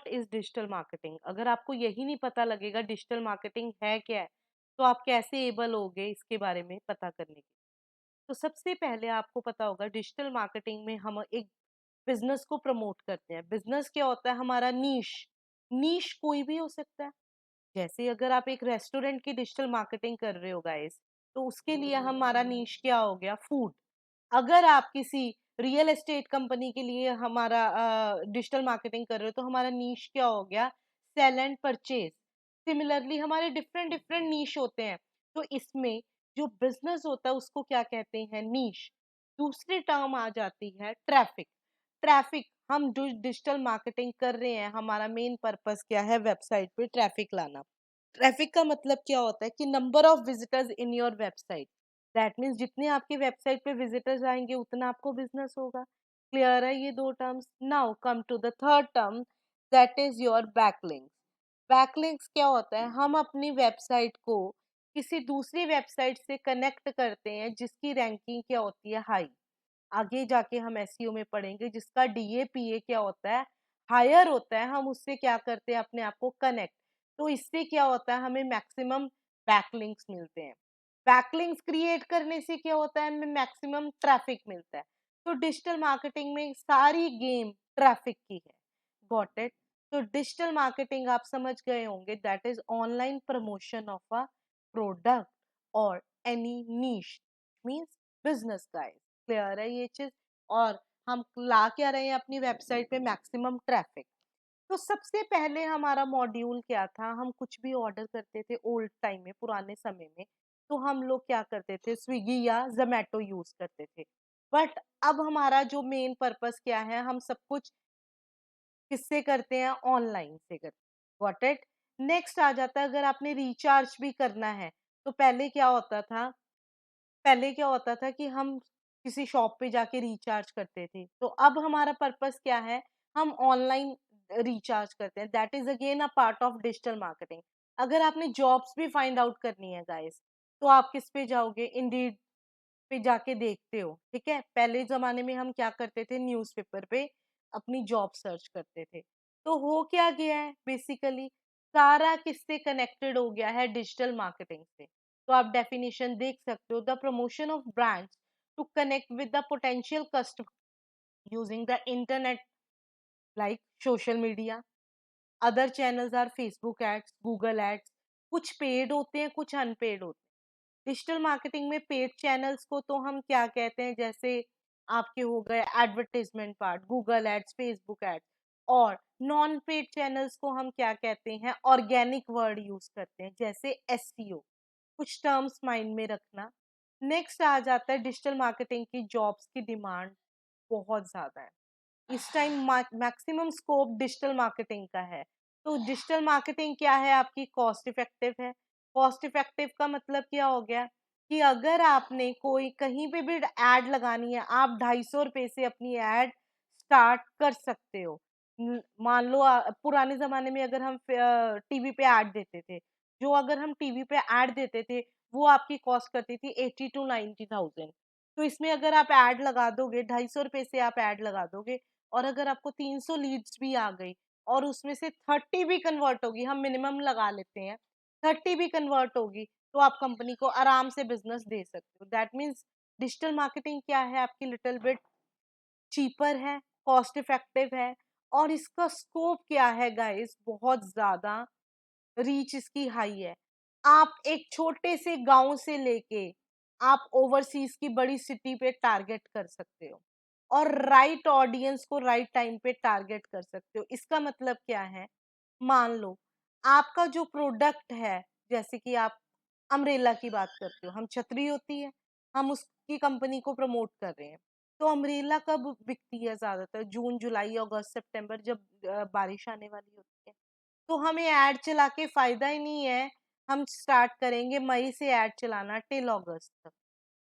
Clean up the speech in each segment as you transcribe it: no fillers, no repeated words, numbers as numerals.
What is digital marketing. अगर आपको यही नहीं पता लगेगा डिजिटल मार्केटिंग है क्या है, तो आप कैसे एबल होगे इसके बारे में पता करने की। तो सबसे पहले आपको पता होगा डिजिटल मार्केटिंग में हम एक बिजनेस को प्रमोट करते हैं। बिजनेस क्या होता है? हमारा नीश। नीश कोई भी हो सकता है। जैसे अगर आप एक रेस्टोरेंट की डिजिटल मार्केटिंग कर रहे हो गाइस, तो उसके लिए हमारा नीश क्या हो गया? फूड। अगर आप किसी रियल एस्टेट कंपनी के लिए हमारा डिजिटल मार्केटिंग कर रहे हो, तो हमारा नीश क्या हो गया? Sale and purchase. सिमिलरली हमारे डिफरेंट डिफरेंट नीश होते हैं। तो इसमें जो बिजनेस होता है उसको क्या कहते हैं? नीश। दूसरी टर्म आ जाती है ट्रैफिक। ट्रैफिक, हम जो डिजिटल मार्केटिंग कर रहे हैं, हमारा मेन पर्पस क्या है? वेबसाइट पे ट्रैफिक लाना। ट्रैफिक का मतलब क्या होता है? कि number of visitors in your website. That means जितने आपकी वेबसाइट पे विजिटर्स आएंगे उतना आपको बिजनेस होगा। क्लियर है ये दो terms? Now come to the third term, that is your backlinks. Backlinks क्या होता है? हम अपनी वेबसाइट को किसी दूसरी वेबसाइट से कनेक्ट करते हैं जिसकी रैंकिंग क्या होती है? हाई। आगे जाके हम एसईओ में पढ़ेंगे जिसका डीएपीए क्या होता है? हायर होता है। हम उससे क्या करते हैं? अपने आप को कनेक्ट। तो इससे क्या होता है? हमें मैक्सिमम बैकलिंक्स मिलते हैं। बैकलिंक्स क्रिएट करने से क्या होता है? हमें मैक्सिमम ट्रैफिक मिलता है। तो डिजिटल मार्केटिंग में सारी गेम ट्रैफिक की है। Got it? तो डिजिटल मार्केटिंग आप समझ गए होंगे, that is online promotion of a product और एनी नीश, मींस बिजनेस गाइस। क्लियर है ये चीज? और हम ला क्या रहे हैं अपनी वेबसाइट पे? Maximum traffic. तो सबसे पहले हमारा मॉड्यूल क्या था? हम कुछ भी ऑर्डर करते थे ओल्ड टाइम में, पुराने समय में, तो हम लोग क्या करते थे? स्विगी या जोमेटो यूज करते थे। बट अब हमारा जो मेन पर्पस क्या है? हम सब कुछ किससे करते हैं? ऑनलाइन से करते हैं। Got it? नेक्स्ट आ जाता है, अगर आपने रिचार्ज भी करना है, तो पहले क्या होता था कि हम किसी शॉप पे जाके रिचार्ज करते थे। तो अब हमारा पर्पस क्या है? हम ऑनलाइन रिचार्ज करते हैं। That is again a part of digital marketing. अगर आपने जॉब्स भी फाइंड आउट करनी है गाइस, तो आप किस पे जाओगे? इंडीड पे जाके देखते हो। ठीक है? पहले जमाने में हम क्या करते थे? न्यूज़पेपर पे अपनी जॉब सर्च करते थे। तो हो क्या गया है बेसिकली? सारा किससे कनेक्टेड हो गया है? डिजिटल मार्केटिंग से। तो आप डेफिनेशन देख सकते हो, the promotion of brands to connect with the potential customer using the internet, like social media. Other channels are Facebook ads, Google ads. कुछ पेड होते हैं, कुछ अनपेड होते हैं। डिजिटल मार्केटिंग में पेड चैनल्स को तो हम क्या कहते हैं? जैसे आपके हो गए advertisement part, Google ads, Facebook ads. और नॉन पेड चैनल्स को हम क्या कहते हैं? ऑर्गेनिक वर्ड यूज करते हैं, जैसे एसईओ। कुछ टर्म्स माइंड में रखना। नेक्स्ट आ जाता है डिजिटल मार्केटिंग की जॉब्स की डिमांड बहुत ज्यादा है इस time. Maximum scope digital marketing का है। तो डिजिटल मार्केटिंग क्या है? आपकी कॉस्ट इफेक्टिव है। कॉस्ट इफेक्टिव का मतलब क्या हो गया? कि अगर आपने कोई कहीं पे भी एड लगानी है, आप 250 रुपए से अपनी एड स्टार्ट कर सकते हो। मान लो पुराने जमाने में अगर हम टीवी पे ऐड देते थे, जो अगर हम टीवी पे ऐड देते थे, वो आपकी कॉस्ट करती थी 80 to 90,000। तो इसमें अगर आप ऐड लगा दोगे, 250 रुपए से आप ऐड लगा दोगे, और अगर आपको 300 लीड्स भी आ गई और उसमें से 30 भी कन्वर्ट होगी, हम मिनिमम लगा लेते हैं, 30 भी कन्वर्ट होगी, तो आप कंपनी को आराम से बिजनेस दे सकते हो। दैट मीन्स डिजिटल मार्केटिंग क्या है? आपकी लिटिल बिट चीपर है, कॉस्ट इफेक्टिव है, और इसका स्कोप क्या है गाइस? बहुत ज्यादा रीच इसकी हाई है। आप एक छोटे से गांव से लेके आप ओवरसीज की बड़ी सिटी पे टारगेट कर सकते हो, और राइट ऑडियंस को राइट टाइम पे टारगेट कर सकते हो। इसका मतलब क्या है? मान लो आपका जो प्रोडक्ट है, जैसे कि आप अम्ब्रेला की बात करते हो, हम छतरी होती है, हम उसकी कंपनी को प्रमोट कर रहे हैं। तो अम्ब्रेला कब बिकती है? ज्यादातर जून, जुलाई, अगस्त, सितंबर, जब बारिश आने वाली होती है। तो हमें ऐड चला के फायदा ही नहीं है। हम स्टार्ट करेंगे मई से ऐड चलाना टिल अगस्त तक।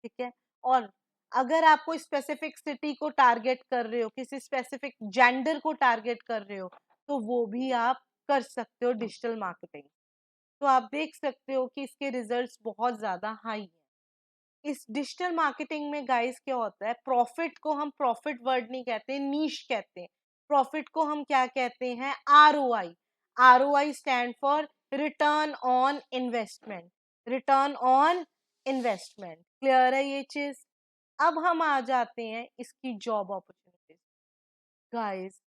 ठीक है? और अगर आप कोई स्पेसिफिक सिटी को टारगेट कर रहे हो, किसी स्पेसिफिक जेंडर को टारगेट कर रहे हो, तो वो भी आप कर सकते हो डिजिटल मार्केटिंग। तो आप देख सकते हो कि इसके रिजल्ट्स बहुत ज्यादा हाई हैं। इस डिजिटल मार्केटिंग में गाइस क्या होता है? प्रॉफिट को हम प्रॉफिट वर्ड नहीं कहते, नीश कहते हैं। प्रॉफिट को हम क्या कहते हैं? ROI. ROI stand for return on investment. Return on investment. Clear है ये चीज? अब हम आ जाते हैं इसकी job opportunities. Guys,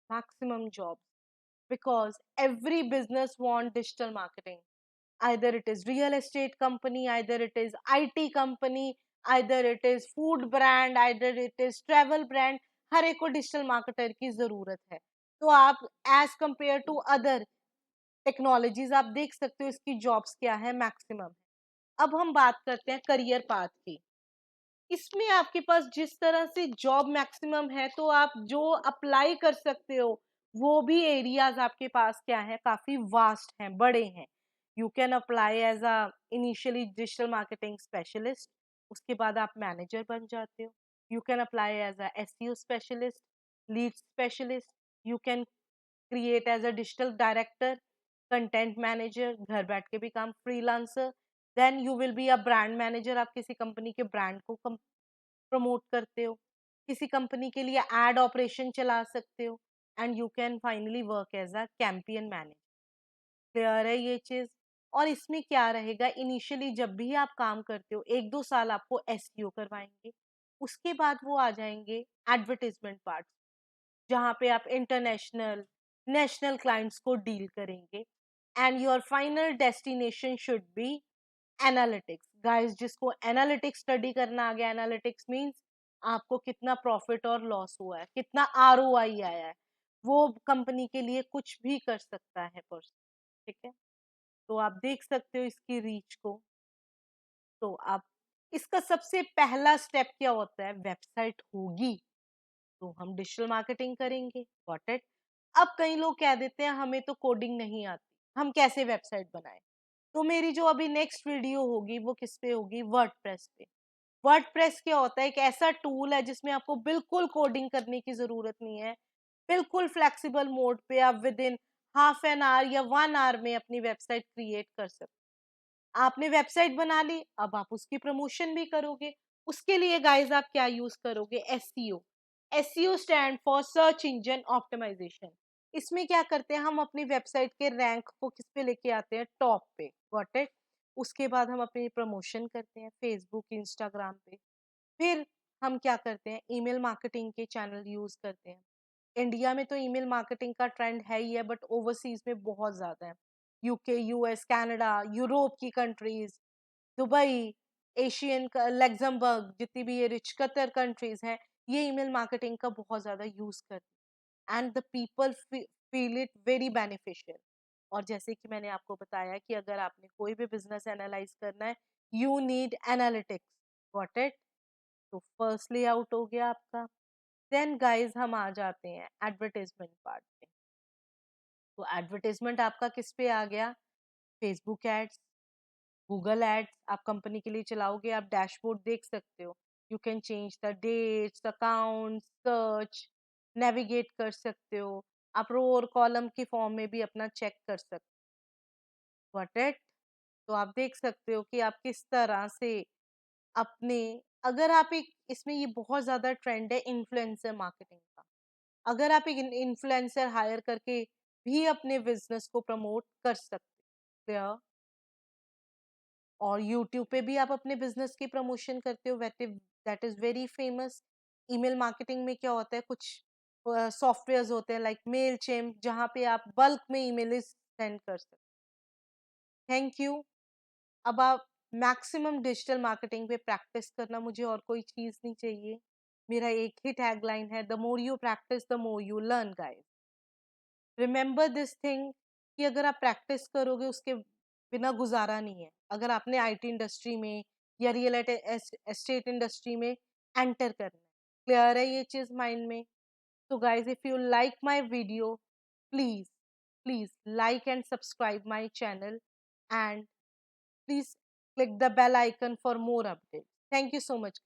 maximum job, because every business want digital marketing. Either it is real estate company, either it is IT company, either it is food brand, either it is travel brand, हर एक को digital marketer की जरूरत है। तो आप as compared to other technologies आप देख सकते हो इसकी जॉब्स क्या है, मैक्सिमम। अब हम बात करते हैं करियर पाथ की। इसमें आपके पास जिस तरह से जॉब मैक्सिमम है, तो आप जो अप्लाई कर सकते हो वो भी एरियाज आपके पास क्या है, काफी वास्ट हैं, बड़े हैं। You can apply as a initially digital marketing specialist, उसके बाद आप मैनेजर बन जाते हो। You can apply as a SEO specialist, lead specialist. You can create as a digital director, content manager, घर बैठ के भी काम, freelancer. Then you will be a brand manager, आप किसी कंपनी के ब्रांड को प्रमोट करते हो, किसी कंपनी के लिए एड ऑपरेशन चला सकते हो, and you can finally work as a campaign manager. Clear है ये चीज? और इसमें क्या रहेगा, इनिशियली जब भी आप काम करते हो 1-2 साल आपको एसईओ करवाएंगे, उसके बाद वो आ जाएंगे एडवर्टीजमेंट पार्ट, जहाँ पे आप इंटरनेशनल नेशनल क्लाइंट्स को डील करेंगे, and your final destination should be analytics. Guys, जिसको एनालिटिक्स स्टडी करना आ गया, एनालिटिक्स मींस आपको कितना प्रॉफिट और लॉस हुआ है, कितना आरओआई आया है, वो कंपनी के लिए कुछ भी कर सकता है पर्सन। ठीक है? तो आप देख सकते हो इसकी रीच को। तो आप, इसका सबसे पहला स्टेप क्या होता है? वेबसाइट होगी तो हम डिजिटल मार्केटिंग करेंगे। Got it? अब कई लोग कह देते हैं हमें तो कोडिंग नहीं आती, हम कैसे वेबसाइट बनाएं? तो मेरी जो अभी नेक्स्ट वीडियो होगी वो किस पे होगी? वर्डप्रेस पे। वर्डप्रेस क्या होता है? एक ऐसा टूल है जिसमें आपको बिल्कुल कोडिंग करने की जरूरत नहीं है। बिल्कुल फ्लेक्सिबल मोड पे आप with in half an hour या 1 आवर में अपनी वेबसाइट क्रिएट कर सकते। आपने वेबसाइट बना ली, अब आप उसकी प्रमोशन भी करोगे। उसके लिए गाइस आप क्या यूज करोगे? SEO. SEO stand for search engine optimization. इसमें क्या करते हैं, हम अपनी वेबसाइट के रैंक को किस पे लेके आते हैं? टॉप पे। Got it? उसके बाद हम अपनी प्रमोशन करते हैं फेसबुक, इंस्टाग्राम पे। फिर हम क्या करते हैं? ईमेल मार्केटिंग के चैनल यूज करते हैं। इंडिया में तो ईमेल मार्केटिंग का ट्रेंड है ही है, बट ओवरसीज में बहुत ज्यादा है। यूके, यूएस, कनाडा, यूरोप की कंट्रीज, दुबई, एशियन का लग्जमबर्ग, जितनी भी ये रिच कतर कंट्रीज हैं, ये ईमेल मार्केटिंग का बहुत ज्यादा यूज करते हैं, and the people feel it very beneficial. और जैसे कि मैंने आपको बताया कि अगर आपने कोई भी बिजनेस एनालाइज करना है, you need analytics. Got it? तो फर्स्ट लेआउट हो गया आपका। देन गाइस हम आ जाते हैं एडवर्टाइजमेंट पार्ट पे। तो एडवर्टाइजमेंट आपका किस पे आ गया? फेसबुक एड्स, गूगल एड्स आप कंपनी के लिए चलाओगे, आप डैशबोर्ड देख सकते हो। You can change the dates, account, search, navigate कर सकते हो। आप रो और कॉलम की फॉर्म में भी अपना चेक कर सकते हो। Got it? तो आप देख सकते हो कि आप किस तरह से अपने, अगर आप एक, इसमें ये बहुत ज्यादा ट्रेंड है इन्फ्लुएंसर मार्केटिंग का। अगर आप एक इन्फ्लुएंसर हायर करके भी अपने बिजनेस को प्रमोट कर सकते हो, और यूट्यूब पे भी आप अपने बिजनेस की प्रमोशन करते हो, that is very famous. Email marketing में क्या होता है, कुछ सॉफ्टवेयर्स होते हैं लाइक मेल चिम्प, जहाँ पे आप बल्क में ईमेल सेंड कर सकते। Thank you. अब आप मैक्सिमम डिजिटल मार्केटिंग पे प्रैक्टिस करना, मुझे और कोई चीज नहीं चाहिए। मेरा एक ही टैगलाइन है, the more you practice the more you learn guys. Remember this thing, कि अगर आप प्रैक्टिस करोगे उसके बिना गुजारा नहीं है। अगर आपने आईटी इंडस्ट्री में या रियल एस्टेट इंडस्ट्री में एंटर करना है, क्लियर है ये चीज माइंड में? तो guys, if you like my video, please please like and subscribe my channel, and please click the bell icon for more updates. Thank you so much.